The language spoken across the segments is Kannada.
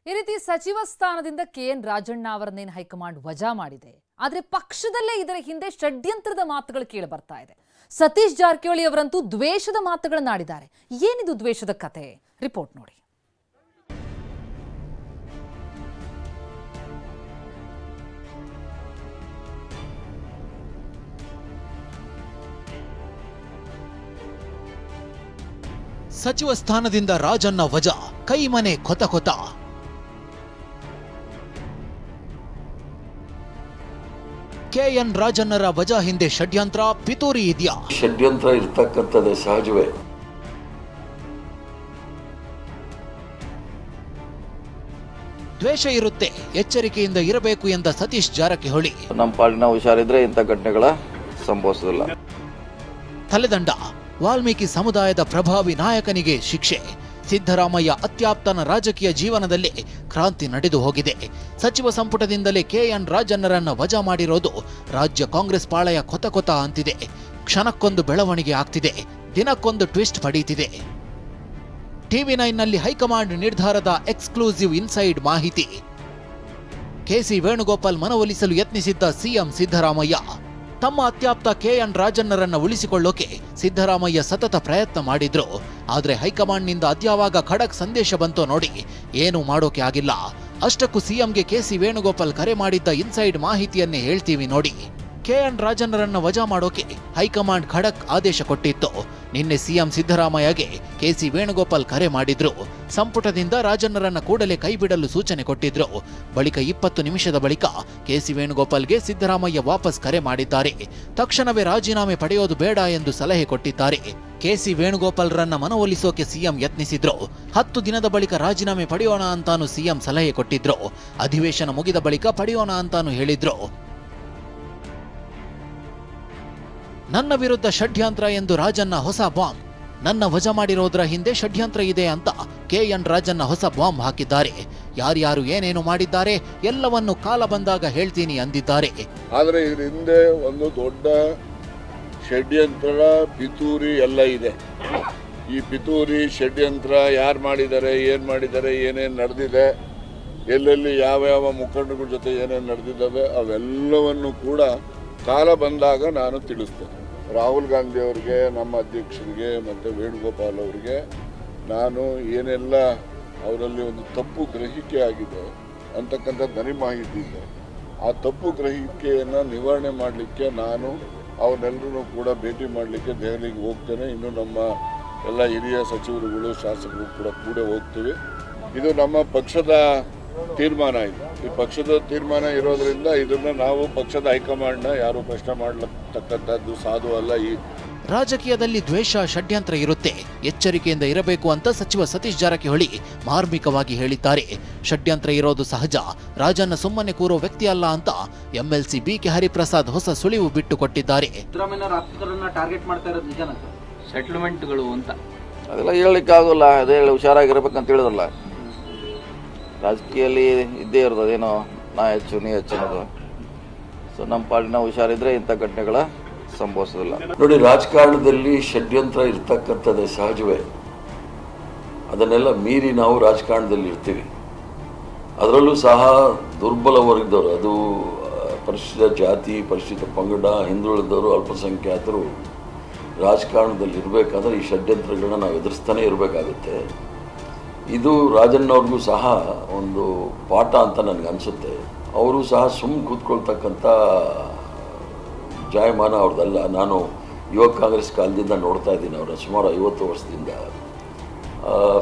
ಈ ರೀತಿ ಸಚಿವ ಸ್ಥಾನದಿಂದ ಕೆಎನ್ ರಾಜಣ್ಣ ಅವರನ್ನೇನು ಹೈಕಮಾಂಡ್ ವಜಾ ಮಾಡಿದೆ. ಆದರೆ ಪಕ್ಷದಲ್ಲೇ ಇದರ ಹಿಂದೆ ಷಡ್ಯಂತ್ರದ ಮಾತುಗಳು ಕೇಳಿ ಬರ್ತಾ ಇದೆ. ಸತೀಶ್ ಜಾರಕಿಹೊಳಿ ಅವರಂತೂ ದ್ವೇಷದ ಮಾತುಗಳನ್ನಾಡಿದ್ದಾರೆ. ಏನಿದು ದ್ವೇಷದ ಕತೆ? ರಿಪೋರ್ಟ್ ನೋಡಿ. ಸಚಿವ ಸ್ಥಾನದಿಂದ ರಾಜಣ್ಣ ವಜಾ, ಕೈಮನೆ ಕೊತ ಕೊತ. ಕೆಎನ್ ರಾಜಣ್ಣರ ವಜಾ ಹಿಂದೆ ಷಡ್ಯಂತ್ರ, ಪಿತೂರಿ ಇದೆಯಾ? ಷಡ್ಯಂತ್ರ ಇರ್ತಕ್ಕಂಥದ್ದೇ ಸಹಜವೇ. ದ್ವೇಷ ಇರುತ್ತೆ, ಎಚ್ಚರಿಕೆಯಿಂದ ಇರಬೇಕು ಎಂದ ಸತೀಶ್ ಜಾರಕಿಹೊಳಿ. ನಮ್ಮ ಪಾಲಿನ ಹುಷಾರಿದ್ರೆ ಇಂಥ ಘಟನೆಗಳ ಸಂಭವಿಸೋದಿಲ್ಲ. ತಲೆದಂಡ, ವಾಲ್ಮೀಕಿ ಸಮುದಾಯದ ಪ್ರಭಾವಿ ನಾಯಕನಿಗೆ ಶಿಕ್ಷೆ. ಸಿದ್ದರಾಮಯ್ಯ ಅತ್ಯಾಪ್ತನ ರಾಜಕೀಯ ಜೀವನದಲ್ಲಿ ಕ್ರಾಂತಿ ನಡೆದು ಹೋಗಿದೆ. ಸಚಿವ ಸಂಪುಟದಿಂದಲೇ ಕೆಎನ್ ರಾಜಣ್ಣರನ್ನ ವಜಾ ಮಾಡಿರೋದು ರಾಜ್ಯ ಕಾಂಗ್ರೆಸ್ ಪಾಳೆಯ ಕೊತ ಕೊತ ಅಂತಿದೆ. ಕ್ಷಣಕ್ಕೊಂದು ಬೆಳವಣಿಗೆ ಆಗ್ತಿದೆ, ದಿನಕ್ಕೊಂದು ಟ್ವಿಸ್ಟ್ ಪಡೀತಿದೆ. ಟಿವಿ9ನಲ್ಲಿ ಹೈಕಮಾಂಡ್ ನಿರ್ಧಾರದ ಎಕ್ಸ್ಕ್ಲೂಸಿವ್ ಇನ್ಸೈಡ್ ಮಾಹಿತಿ. ಕೆಸಿ ವೇಣುಗೋಪಾಲ್ ಮನವೊಲಿಸಲು ಯತ್ನಿಸಿದ್ದ ಸಿಎಂ ಸಿದ್ದರಾಮಯ್ಯ. ತಮ್ಮ ಅತ್ಯಾಪ್ತ ಕೆಎನ್ ರಾಜಣ್ಣರನ್ನ ಉಳಿಸಿಕೊಳ್ಳೋಕೆ ಸಿದ್ದರಾಮಯ್ಯ ಸತತ ಪ್ರಯತ್ನ ಮಾಡಿದ್ರು. ಆದ್ರೆ ಹೈಕಮಾಂಡ್ನಿಂದ ಅದ್ಯಾವಾಗ ಖಡಕ್ ಸಂದೇಶ ಬಂತೋ ನೋಡಿ, ಏನೂ ಮಾಡೋಕೆ ಆಗಿಲ್ಲ. ಅಷ್ಟಕ್ಕೂ ಸಿಎಂಗೆ ಕೆಸಿ ವೇಣುಗೋಪಾಲ್ ಕರೆ ಮಾಡಿದ್ದ ಇನ್ಸೈಡ್ ಮಾಹಿತಿಯನ್ನೇ ಹೇಳ್ತೀವಿ ನೋಡಿ. ಕೆಎನ್ ರಾಜಣ್ಣರನ್ನ ವಜಾ ಮಾಡೋಕೆ ಹೈಕಮಾಂಡ್ ಖಡಕ್ ಆದೇಶ ಕೊಟ್ಟಿತ್ತು. ನಿನ್ನೆ ಸಿಎಂ ಸಿದ್ದರಾಮಯ್ಯಗೆ ಕೆಸಿ ವೇಣುಗೋಪಾಲ್ ಕರೆ ಮಾಡಿದ್ರು. ಸಂಪುಟದಿಂದ ರಾಜಣ್ಣರನ್ನ ಕೂಡಲೇ ಕೈಬಿಡಲು ಸೂಚನೆ ಕೊಟ್ಟಿದ್ರು. ಬಳಿಕ 20 ನಿಮಿಷದ ಬಳಿಕ ಕೆಸಿ ವೇಣುಗೋಪಾಲ್ಗೆ ಸಿದ್ದರಾಮಯ್ಯ ವಾಪಸ್ ಕರೆ ಮಾಡಿದ್ದಾರೆ. ತಕ್ಷಣವೇ ರಾಜೀನಾಮೆ ಪಡೆಯೋದು ಬೇಡ ಎಂದು ಸಲಹೆ ಕೊಟ್ಟಿದ್ದಾರೆ. KC ವೇಣುಗೋಪಾಲ್ರನ್ನ ಮನವೊಲಿಸೋಕೆ CM ಯತ್ನಿಸಿದ್ರು. 10 ದಿನದ ಬಳಿಕ ರಾಜೀನಾಮೆ ಪಡೆಯೋಣ ಅಂತಾನು ಸಿಎಂ ಸಲಹೆ ಕೊಟ್ಟಿದ್ರು. ಅಧಿವೇಶನ ಮುಗಿದ ಬಳಿಕ ಪಡೆಯೋಣ ಅಂತಾನು ಹೇಳಿದ್ರು. ನನ್ನ ವಿರುದ್ಧ ಷಡ್ಯಂತ್ರ ಎಂದು ರಾಜಣ್ಣ ಹೊಸ ಬಾಂಬ್. ನನ್ನ ವಜಾ ಮಾಡಿರೋದ್ರ ಹಿಂದೆ ಷಡ್ಯಂತ್ರ ಇದೆ ಅಂತ ಕೆಎನ್ ರಾಜಣ್ಣ ಹೊಸ ಬಾಂಬ್ ಹಾಕಿದ್ದಾರೆ. ಯಾರ್ಯಾರು ಏನೇನು ಮಾಡಿದ್ದಾರೆ ಎಲ್ಲವನ್ನು ಕಾಲ ಬಂದಾಗ ಹೇಳ್ತೀನಿ ಅಂದಿದ್ದಾರೆ. ಆದರೆ ಇದ್ರ ಹಿಂದೆ ಒಂದು ದೊಡ್ಡ ಷಡ್ಯಂತ್ರ, ಪಿತೂರಿ ಎಲ್ಲ ಇದೆ. ಈ ಪಿತೂರಿ ಷಡ್ಯಂತ್ರ ಯಾರು ಮಾಡಿದ್ದಾರೆ, ಏನು ಮಾಡಿದ್ದಾರೆ, ಏನೇನು ನಡೆದಿದೆ, ಎಲ್ಲೆಲ್ಲಿ ಯಾವ ಮುಖಂಡಗಳ ಜೊತೆ ಏನೇನು ನಡೆದಿದ್ದಾವೆ ಅವೆಲ್ಲವನ್ನು ಕೂಡ ಕಾಲ ಬಂದಾಗ ನಾನು ತಿಳಿಸ್ತೇನೆ. ರಾಹುಲ್ ಗಾಂಧಿ ಅವರಿಗೆ, ನಮ್ಮ ಅಧ್ಯಕ್ಷರಿಗೆ ಮತ್ತು ವೇಣುಗೋಪಾಲ್ ಅವರಿಗೆ ನಾನು ಏನೆಲ್ಲ ಅವರಲ್ಲಿ ಒಂದು ತಪ್ಪು ಗ್ರಹಿಕೆ ಆಗಿದೆ ಅಂತಕ್ಕಂಥ ನನಗೆ ಮಾಹಿತಿ ಇದೆ. ಆ ತಪ್ಪು ಗ್ರಹಿಕೆಯನ್ನು ನಿವಾರಣೆ ಮಾಡಲಿಕ್ಕೆ ನಾನು ಅವನ್ನೆಲ್ಲರೂ ಕೂಡ ಭೇಟಿ ಮಾಡಲಿಕ್ಕೆ ದೆಹಲಿಗೆ ಹೋಗ್ತೇನೆ. ಇನ್ನು ನಮ್ಮ ಎಲ್ಲ ಹಿರಿಯ ಸಚಿವರುಗಳು, ಶಾಸಕರು ಕೂಡ ಹೋಗ್ತೀವಿ. ಇದು ನಮ್ಮ ಪಕ್ಷದ ತೀರ್ಮಾನ ಇದೆ. ಈ ಪಕ್ಷದ ತೀರ್ಮಾನ ಇರೋದ್ರಿಂದ ಇದನ್ನ ನಾವು ಪಕ್ಷದ ಹೈಕಮಾಂಡ್ನ ಯಾರು ಪ್ರಶ್ನೆ ಮಾಡತಕ್ಕಂಥದ್ದು ಸಾಧು ಅಲ್ಲ. ಈ ರಾಜಕೀಯದಲ್ಲಿ ದ್ವೇಷ, ಷಡ್ಯಂತ್ರ ಇರುತ್ತೆ, ಎಚ್ಚರಿಕೆಯಿಂದ ಇರಬೇಕು ಅಂತ ಸಚಿವ ಸತೀಶ್ ಜಾರಕಿಹೊಳಿ ಮಾರ್ಮಿಕವಾಗಿ ಹೇಳಿದ್ದಾರೆ. ಷಡ್ಯಂತ್ರ ಇರೋದು ಸಹಜ, ರಾಜಣ್ಣ ಸುಮ್ಮನೆ ಕೂರೋ ವ್ಯಕ್ತಿ ಅಲ್ಲ ಅಂತ ಎಂಎಲ್ಸಿ ಬಿಕೆ ಹರಿಪ್ರಸಾದ್ ಹೊಸ ಸುಳಿವು ಬಿಟ್ಟು ಕೊಟ್ಟಿದ್ದಾರೆ. ಸೆಟಲ್ಮೆಂಟ್ಗಳು ಅಂತ ಅದೆಲ್ಲ ಹೇಳಲಿಕ್ಕಾಗಲ್ಲ. ಅದೇ ಹುಷಾರಾಗಿರ್ಬೇಕಂತ ಹೇಳಿದ್ರಲ್ಲ. ರಾಜಕೀಯದಲ್ಲಿ ಇದ್ದೇ ಇರೋದು ಅದೇನೋ ನಾ ಹೆಚ್ಚು ನೀ ಹೆಚ್ಚು ಅನ್ನೋದು. ಸೊ ನಮ್ಮ ಪಾಲಿನ ಹುಷಾರಿದ್ರೆ ಇಂಥ ಘಟನೆಗಳ ಸಂಭವಿಸೋದಿಲ್ಲ. ನೋಡಿ, ರಾಜಕಾರಣದಲ್ಲಿ ಷಡ್ಯಂತ್ರ ಇರ್ತಕ್ಕಂಥದ್ದೇ ಸಹಜವೇ. ಅದನ್ನೆಲ್ಲ ಮೀರಿ ನಾವು ರಾಜಕಾರಣದಲ್ಲಿ ಇರ್ತೀವಿ. ಅದರಲ್ಲೂ ಸಹ ದುರ್ಬಲ ವರ್ಗದವರು, ಅದು ಪರಿಶಿಷ್ಟ ಜಾತಿ, ಪರಿಶಿಷ್ಟ ಪಂಗಡ, ಹಿಂದುಳಿದವರು, ಅಲ್ಪಸಂಖ್ಯಾತರು ರಾಜಕಾರಣದಲ್ಲಿ ಇರಬೇಕಾದ್ರೆ ಈ ಷಡ್ಯಂತ್ರಗಳನ್ನ ನಾವು ಎದುರಿಸ್ತಾನೆ ಇರಬೇಕಾಗುತ್ತೆ. ಇದು ರಾಜಣ್ಣವ್ರಿಗೂ ಸಹ ಒಂದು ಪಾಠ ಅಂತ ನನಗನ್ಸುತ್ತೆ. ಅವರು ಸಹ ಸುಮ್ಮನೆ ಕೂತ್ಕೊಳ್ತಕ್ಕಂಥ ಜಾಯಮಾನ ಅವ್ರದ್ದಲ್ಲ. ನಾನು ಯುವ ಕಾಂಗ್ರೆಸ್ ಕಾಲದಿಂದ ನೋಡ್ತಾ ಇದ್ದೀನಿ ಅವರ ಸುಮಾರು 50 ವರ್ಷದಿಂದ.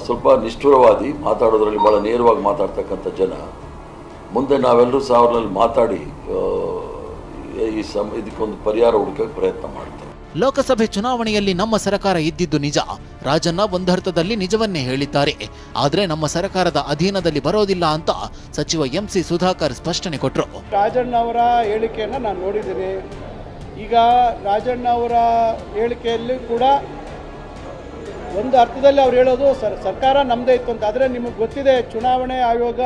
ಸ್ವಲ್ಪ ನಿಷ್ಠುರವಾದಿ, ಮಾತಾಡೋದ್ರಲ್ಲಿ ಭಾಳ ನೇರವಾಗಿ ಮಾತಾಡ್ತಕ್ಕಂಥ ಜನ. ಮುಂದೆ ನಾವೆಲ್ಲರೂ ಸಹ ಅವ್ರಲ್ಲಿ ಮಾತಾಡಿ ಇದಕ್ಕೊಂದು ಪರಿಹಾರ ಹುಡುಕಕ್ಕೆ ಪ್ರಯತ್ನ ಮಾಡ್ತೇವೆ. ಲೋಕಸಭೆ ಚುನಾವಣೆಯಲ್ಲಿ ನಮ್ಮ ಸರ್ಕಾರ ಇದ್ದಿದ್ದು ನಿಜ. ರಾಜಣ್ಣ ಒಂದರ್ಥದಲ್ಲಿ ನಿಜವನ್ನೇ ಹೇಳಿದ್ದಾರೆ. ಆದರೆ ನಮ್ಮ ಸರ್ಕಾರದ ಅಧೀನದಲ್ಲಿ ಬರೋದಿಲ್ಲ ಅಂತ ಸಚಿವ ಎಂಸಿ ಸುಧಾಕರ್ ಸ್ಪಷ್ಟನೆ ಕೊಟ್ಟರು. ರಾಜಣ್ಣ ಅವರ ಹೇಳಿಕೆಯನ್ನು ನಾನು ನೋಡಿದ್ದೀನಿ. ಈಗ ರಾಜಣ್ಣ ಅವರ ಹೇಳಿಕೆಯಲ್ಲಿ ಕೂಡ ಒಂದು ಅರ್ಥದಲ್ಲಿ ಅವ್ರು ಹೇಳೋದು ಸರ್ಕಾರ ನಮ್ಮದೇ ಇತ್ತು ಅಂತ. ಆದರೆ ನಿಮಗೆ ಗೊತ್ತಿದೆ, ಚುನಾವಣೆ ಆಯೋಗ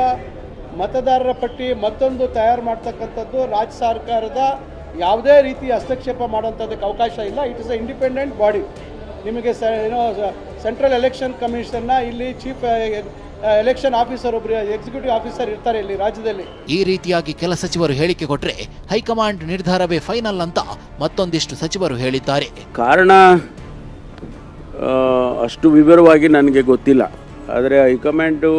ಮತದಾರರ ಪಟ್ಟಿ ಮತ್ತೊಂದು ತಯಾರು ಮಾಡ್ತಕ್ಕಂಥದ್ದು ರಾಜ್ಯ ಸರ್ಕಾರದ ಯಾವುದೇ ರೀತಿ ಹಸ್ತಕ್ಷೇಪ ಮಾಡೋಂಥದ್ದಕ್ಕೆ ಅವಕಾಶ ಇಲ್ಲ. It is a independent body. ನಿಮಗೆ ಸೆಂಟ್ರಲ್ ಎಲೆಕ್ಷನ್ ಕಮಿಷನ್ನ ಇಲ್ಲಿ ಚೀಫ್ ಎಲೆಕ್ಷನ್ ಆಫೀಸರ್, ಒಬ್ಬರು ಎಕ್ಸಿಕ್ಯೂಟಿವ್ ಆಫೀಸರ್ ಇರ್ತಾರೆ ಇಲ್ಲಿ ರಾಜ್ಯದಲ್ಲಿ. ಈ ರೀತಿಯಾಗಿ ಕೆಲ ಸಚಿವರು ಹೇಳಿಕೆ ಕೊಟ್ಟರೆ ಹೈಕಮಾಂಡ್ ನಿರ್ಧಾರವೇ ಫೈನಲ್ ಅಂತ ಮತ್ತೊಂದಿಷ್ಟು ಸಚಿವರು ಹೇಳಿದ್ದಾರೆ. ಕಾರಣ ಅಷ್ಟು ವಿವರವಾಗಿ ನನಗೆ ಗೊತ್ತಿಲ್ಲ, ಆದರೆ ಹೈಕಮಾಂಡು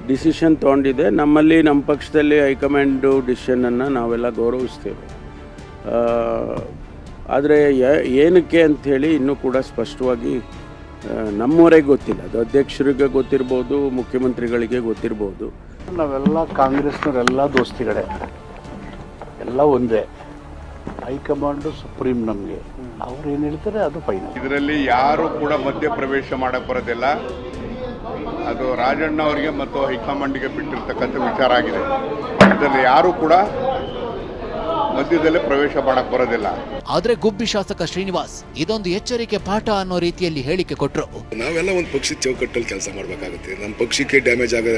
ಡಿಸಿಷನ್ ತೊಗೊಂಡಿದೆ. ನಮ್ಮಲ್ಲಿ ನಮ್ಮ ಪಕ್ಷದಲ್ಲಿ ಹೈಕಮಾಂಡು ಡಿಸಿಷನನ್ನು ನಾವೆಲ್ಲ ಗೌರವಿಸ್ತೇವೆ. ಆದರೆ ಏನಕ್ಕೆ ಅಂಥೇಳಿ ಇನ್ನೂ ಕೂಡ ಸ್ಪಷ್ಟವಾಗಿ ನಮ್ಮವರೆಗೆ ಗೊತ್ತಿಲ್ಲ. ಅದು ಅಧ್ಯಕ್ಷರಿಗೆ ಗೊತ್ತಿರ್ಬೋದು, ಮುಖ್ಯಮಂತ್ರಿಗಳಿಗೆ ಗೊತ್ತಿರ್ಬೋದು. ನಾವೆಲ್ಲ ಕಾಂಗ್ರೆಸ್ನವರೆಲ್ಲ ದೋಸ್ತಿಗಳೇ, ಎಲ್ಲ ಒಂದೇ. ಹೈಕಮಾಂಡು ಸುಪ್ರೀಂ ನಮಗೆ, ಅವ್ರು ಏನು ಹೇಳ್ತಾರೆ ಅದು ಫೈನಲ್. ಇದರಲ್ಲಿ ಯಾರು ಕೂಡ ಮಧ್ಯ ಪ್ರವೇಶ ಮಾಡಕ್ಕೆ ಬರೋದಿಲ್ಲ. ಅದು ರಾಜಣ್ಣ ಅವರಿಗೆ ಮತ್ತು ಹೈಕಮಾಂಡ್ಗೆ ಬಿಟ್ಟಿರ್ತಕ್ಕಂಥ ವಿಚಾರ ಆಗಿದೆ. ಇದರಲ್ಲಿ ಯಾರು ಕೂಡ ಮಧ್ಯದಲ್ಲೇ ಪ್ರವೇಶ ಮಾಡಕ್ಕೆ ಬರೋದಿಲ್ಲ. ಆದ್ರೆ ಗುಬ್ಬಿ ಶಾಸಕ ಶ್ರೀನಿವಾಸ್ ಇದೊಂದು ಎಚ್ಚರಿಕೆ ಪಾಠ ಅನ್ನೋ ರೀತಿಯಲ್ಲಿ ಹೇಳಿಕೆ ಕೊಟ್ಟರು. ನಾವೆಲ್ಲ ಒಂದು ಪಕ್ಷದ ಚೌಕಟ್ಟಲ್ಲಿ ಕೆಲಸ ಮಾಡಬೇಕಾಗುತ್ತೆ. ನಮ್ಮ ಪಕ್ಷಕ್ಕೆ ಡ್ಯಾಮೇಜ್ ಆಗೋ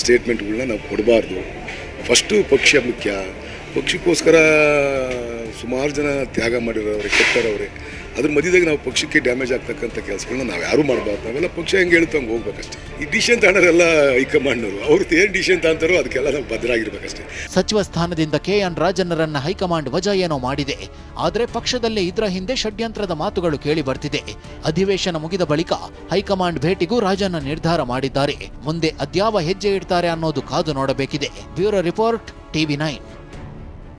ಸ್ಟೇಟ್ಮೆಂಟ್ಗಳನ್ನ ನಾವು ಕೊಡಬಾರ್ದು. ಫಸ್ಟು ಪಕ್ಷ ಮುಖ್ಯ. ಪಕ್ಷಕ್ಕೋಸ್ಕರ ಸುಮಾರು ಜನ ತ್ಯಾಗ ಮಾಡಿರೋವ್ರೆ, ಕೆಟ್ಟರವ್ರೆ. ಅದ್ರ ಮಧ್ಯದಾಗ ನಾವು ಪಕ್ಷಕ್ಕೆ ಡ್ಯಾಮೇಜ್ ಆಗ್ತಕ್ಕಂಥ ಕೆಲಸಗಳನ್ನ ನಾವು ಯಾರು ಮಾಡಬಾರ್ದು. ನಾವೆಲ್ಲ ಪಕ್ಷ ಹೆಂಗೆ ಹೇಳ್ತು ಹಂಗೆ ಹೋಗ್ಬೇಕಷ್ಟೇ. ಈ ಡಿಸಿಷನ್ ತಗೊಂಡ್ರೆಲ್ಲ ಹೈಕಮಾಂಡ್ನವರು, ಅವ್ರದ್ದು ಏನು ಡಿಸಿಷನ್ ತಗೊಂತಾರೋ ಅದಕ್ಕೆಲ್ಲ ನಾವು ಭದ್ರಾಗಿರ್ಬೇಕಷ್ಟೇ. ಸಚಿವ ಸ್ಥಾನದಿಂದ KN ರಾಜಣ್ಣರನ್ನ ಹೈಕಮಾಂಡ್ ವಜಾ ಏನೋ ಮಾಡಿದೆ. ಆದರೆ ಪಕ್ಷದಲ್ಲೇ ಇದರ ಹಿಂದೆ ಷಡ್ಯಂತ್ರದ ಮಾತುಗಳು ಕೇಳಿ ಬರ್ತಿದೆ. ಅಧಿವೇಶನ ಮುಗಿದ ಬಳಿಕ ಹೈಕಮಾಂಡ್ ಭೇಟಿಗೂ ರಾಜಣ್ಣ ನಿರ್ಧಾರ ಮಾಡಿದ್ದಾರೆ. ಮುಂದೆ ಅದ್ಯಾವ ಹೆಜ್ಜೆ ಇಡ್ತಾರೆ ಅನ್ನೋದು ಕಾದು ನೋಡಬೇಕಿದೆ. Bureau report, TV9.